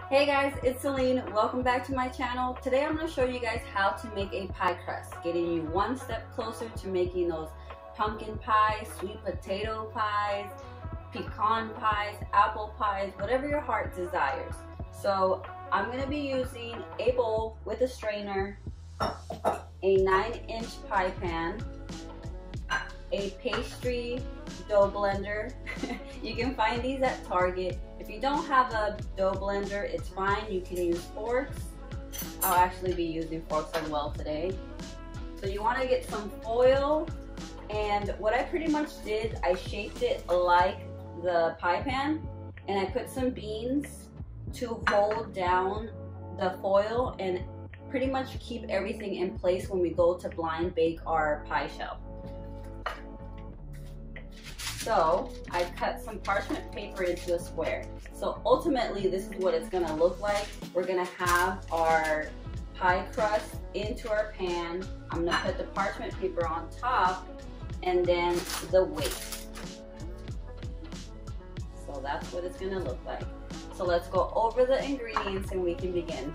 Hey guys, it's Celine. Welcome back to my channel. Today I'm going to show you guys how to make a pie crust, getting you one step closer to making those pumpkin pies, sweet potato pies, pecan pies, apple pies, whatever your heart desires. So I'm going to be using a bowl with a strainer, a 9-inch pie pan, a pastry dough blender. You can find these at Target. If you don't have a dough blender, it's fine. You can use forks. I'll actually be using forks as well today. So you want to get some foil, and what I pretty much did, I shaped it like the pie pan, and I put some beans to hold down the foil and pretty much keep everything in place when we go to blind bake our pie shell. So I cut some parchment paper into a square. So ultimately this is what it's gonna look like. We're gonna have our pie crust into our pan. I'm gonna put the parchment paper on top and then the weight. So that's what it's gonna look like. So let's go over the ingredients and we can begin.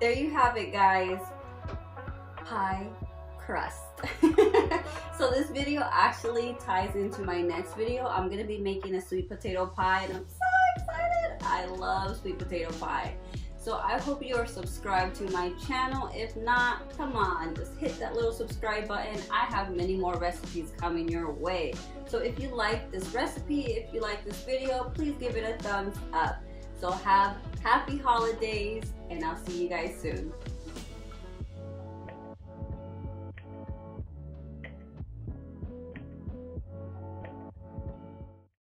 there you have it, guys. Pie crust. So this video actually ties into my next video. I'm gonna be making a sweet potato pie, and I'm so excited. I love sweet potato pie. So I hope you are subscribed to my channel. If not, come on, just hit that little subscribe button. I have many more recipes coming your way. So if you like this recipe, if you like this video, please give it a thumbs up. So have happy holidays, and I'll see you guys soon.